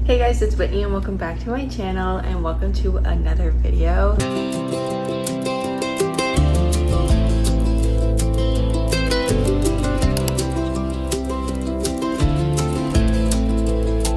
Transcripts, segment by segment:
Hey guys, it's Whitney and welcome back to my channel and welcome to another video.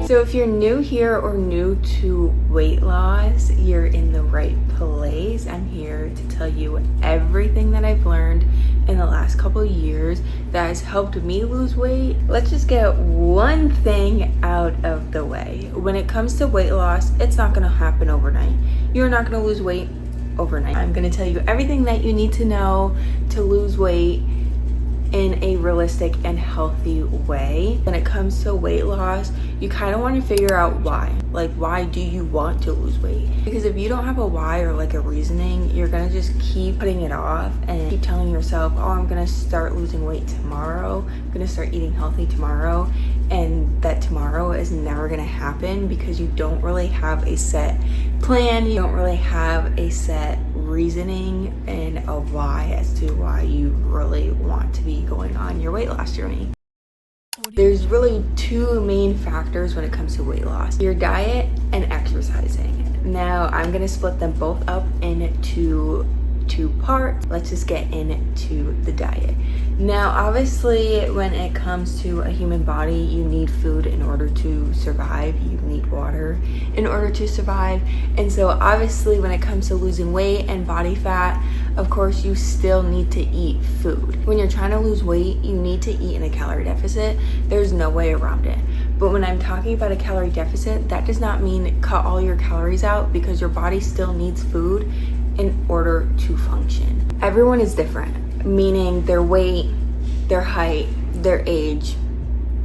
So if you're new here or new to weight loss, you're in the right place. I'm here to tell you everything that I've learned in the last couple of years that has helped me lose weight. Let's just get one thing out of the way. When it comes to weight loss, it's not gonna happen overnight. You're not gonna lose weight overnight. I'm gonna tell you everything that you need to know to lose weight in a realistic and healthy way. When it comes to weight loss, you kind of want to figure out why. Like, why do you want to lose weight? Because if you don't have a why or like a reasoning, you're gonna just keep putting it off and keep telling yourself, oh, I'm gonna start losing weight tomorrow, I'm gonna start eating healthy tomorrow, and that tomorrow is never gonna happen because you don't really have a set plan, you don't really have a set reasoning and a why as to why you really want to be going on your weight loss journey. There's really two main factors when it comes to weight loss: your diet and exercising. Now I'm gonna split them both up into two parts. Let's just get into the diet. Now obviously when it comes to a human body, you need food in order to survive, you need water in order to survive, and so obviously when it comes to losing weight and body fat, of course you still need to eat food. When you're trying to lose weight, you need to eat in a calorie deficit. There's no way around it. But when I'm talking about a calorie deficit, that does not mean cut all your calories out, because your body still needs food in order to function. Everyone is different, meaning their weight, their height, their age,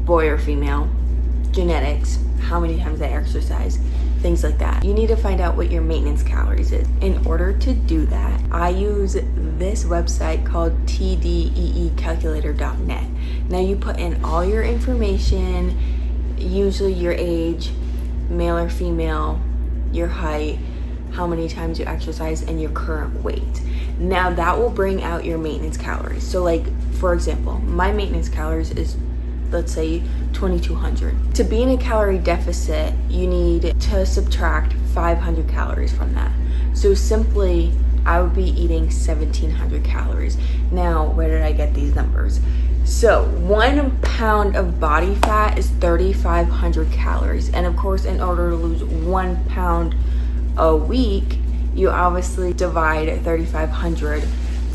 boy or female, genetics, how many times they exercise, things like that. You need to find out what your maintenance calories is. In order to do that, I use this website called tdeecalculator.net. Now you put in all your information, usually your age, male or female, your height, how many times you exercise, and your current weight. Now that will bring out your maintenance calories. So like, for example, my maintenance calories is, let's say, 2200. To be in a calorie deficit, you need to subtract 500 calories from that. So simply, I would be eating 1700 calories. Now, where did I get these numbers? So 1 pound of body fat is 3500 calories. And of course, in order to lose 1 pound a week, you obviously divide 3500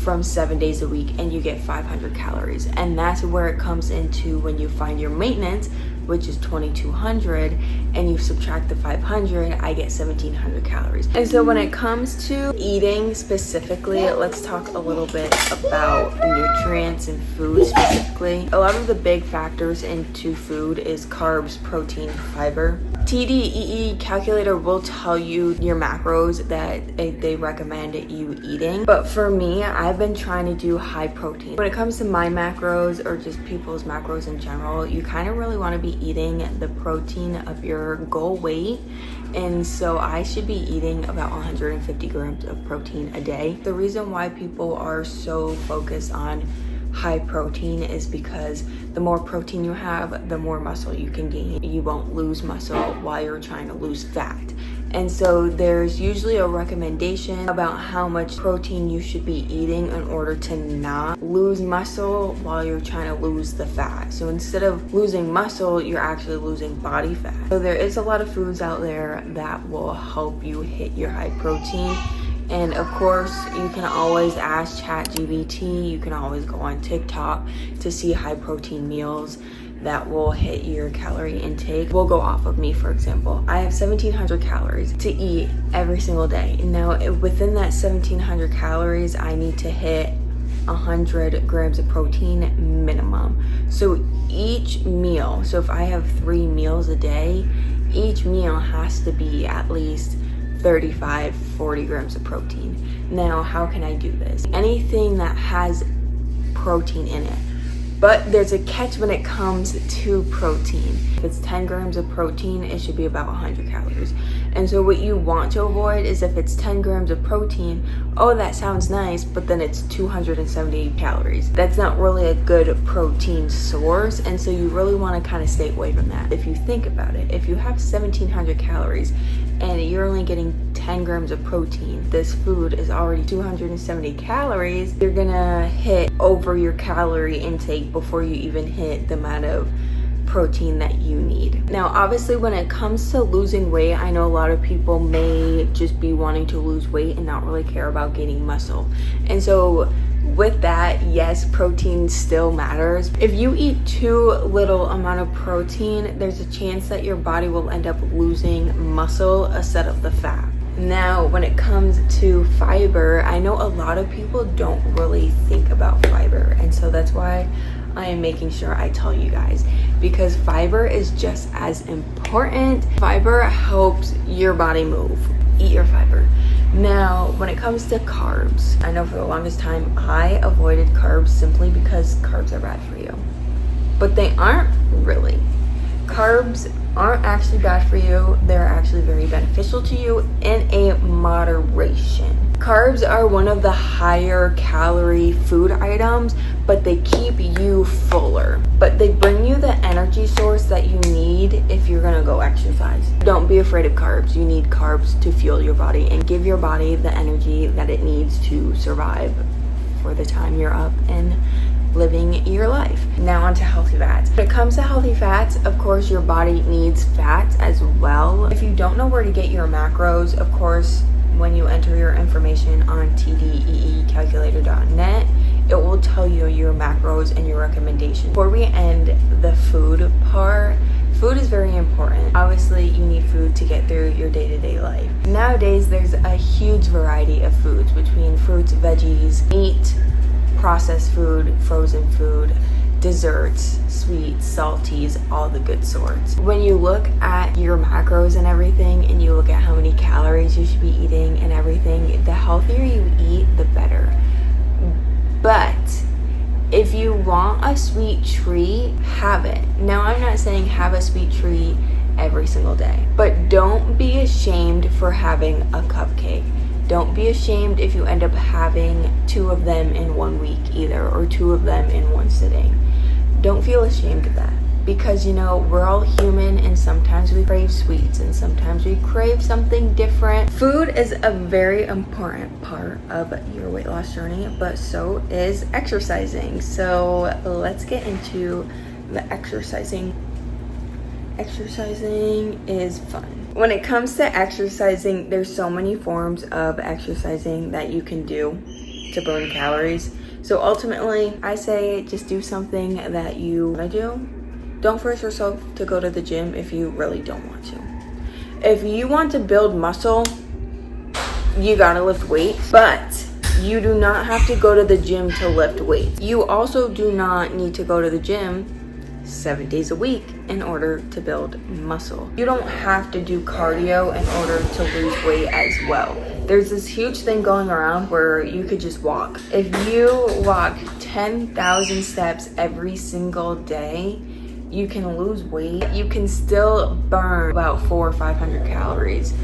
from 7 days a week and you get 500 calories. And that's where it comes into when you find your maintenance, which is 2200, and you subtract the 500, I get 1700 calories. And so when it comes to eating specifically, let's talk a little bit about nutrients and food specifically. A lot of the big factors into food is carbs, protein, fiber. TDEE calculator will tell you your macros that they recommend you eating. But for me, I've been trying to do high protein. When it comes to my macros or just people's macros in general, you kind of really want to be eating the protein of your goal weight. And so I should be eating about 150 grams of protein a day. The reason why people are so focused on high protein is because the more protein you have, the more muscle you can gain. You won't lose muscle while you're trying to lose fat. And so there's usually a recommendation about how much protein you should be eating in order to not lose muscle while you're trying to lose the fat. So instead of losing muscle, you're actually losing body fat. So there is a lot of foods out there that will help you hit your high protein. And of course, you can always ask ChatGPT, you can always go on TikTok to see high protein meals that will hit your calorie intake. We'll go off of me, for example. I have 1700 calories to eat every single day. Now, within that 1700 calories, I need to hit 100 grams of protein minimum. So each meal, so if I have 3 meals a day, each meal has to be at least 35-40 grams of protein. Now, how can I do this? Anything that has protein in it, But there's a catch when it comes to protein. If it's 10 grams of protein, it should be about 100 calories. And so what you want to avoid is if it's 10 grams of protein, oh, that sounds nice, but then it's 270 calories. That's not really a good protein source. And so you really want to kind of stay away from that. If you think about it, if you have 1700 calories and you're only getting 10 grams of protein, this food is already 270 calories, you're gonna hit over your calorie intake before you even hit the amount of protein that you need. Now, obviously, when it comes to losing weight, I know a lot of people may just be wanting to lose weight and not really care about gaining muscle. And so with that, yes, protein still matters. If you eat too little amount of protein, there's a chance that your body will end up losing muscle instead of the fat. Now, when it comes to fiber, I know a lot of people don't really think about fiber, and so that's why I am making sure I tell you guys, because fiber is just as important. Fiber helps your body move. Eat your fiber. Now, when it comes to carbs, I know for the longest time I avoided carbs simply because carbs are bad for you. But they aren't really. Carbs aren't actually bad for you. They're actually very beneficial to you in a moderation. Carbs are one of the higher calorie food items, but they keep you fuller. But they bring you the energy source that you need if you're gonna go exercise. Don't be afraid of carbs. You need carbs to fuel your body and give your body the energy that it needs to survive for the time you're up and living your life. Now on to healthy fats. When it comes to healthy fats, of course, your body needs fats as well. If you don't know where to get your macros, of course, when you enter your information on tdeecalculator.net, it will tell you your macros and your recommendations. Before we end the food part, food is very important. Obviously, you need food to get through your day-to-day life. Nowadays, there's a huge variety of foods between fruits, veggies, meat, processed food, frozen food, desserts, sweets, salties, all the good sorts. When you look at your macros and everything, and you look at how many calories you should be eating and everything, the healthier you eat, the better. But if you want a sweet treat, have it. Now, I'm not saying have a sweet treat every single day, but don't be ashamed for having a cupcake. Don't be ashamed if you end up having 2 of them in 1 week either, or 2 of them in one sitting. Don't feel ashamed of that, because you know, we're all human and sometimes we crave sweets and sometimes we crave something different. Food is a very important part of your weight loss journey, but so is exercising. So let's get into the exercising. Exercising is fun. When it comes to exercising, there's so many forms of exercising that you can do to burn calories. So ultimately, I say just do something that you want to do. Don't force yourself to go to the gym if you really don't want to. If you want to build muscle, you gotta lift weights, but you do not have to go to the gym to lift weights. You also do not need to go to the gym 7 days a week in order to build muscle. You don't have to do cardio in order to lose weight as well. There's this huge thing going around where you could just walk. If you walk 10,000 steps every single day, you can lose weight. You can still burn about 400 or 500 calories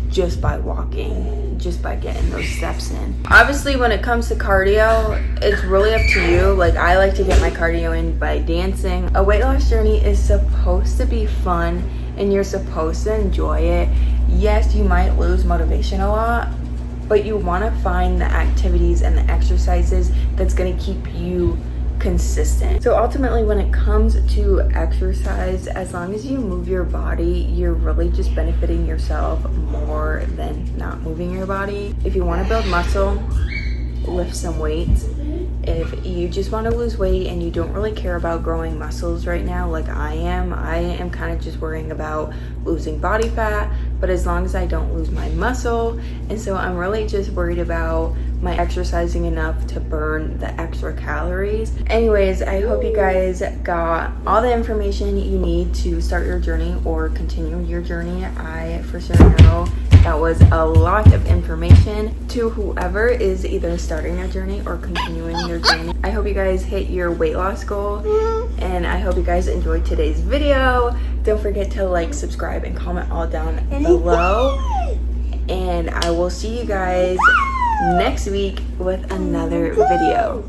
just by walking, just by getting those steps in. Obviously, when it comes to cardio, it's really up to you. Like, I like to get my cardio in by dancing. A weight loss journey is supposed to be fun and you're supposed to enjoy it. Yes, you might lose motivation a lot, but you want to find the activities and the exercises that's going to keep you consistent. So ultimately, when it comes to exercise, as long as you move your body, you're really just benefiting yourself more than not moving your body. If you want to build muscle, lift some weights. If you just want to lose weight and you don't really care about growing muscles right now, like I am kind of just worrying about losing body fat, but as long as I don't lose my muscle, and so I'm really just worried about my exercising enough to burn the extra calories. Anyways, I hope you guys got all the information you need to start your journey or continue your journey. I for sure know that was a lot of information to whoever is either starting their journey or continuing their journey. I hope you guys hit your weight loss goal, and I hope you guys enjoyed today's video. Don't forget to like, subscribe, and comment all down below. And I will see you guys next week with another video.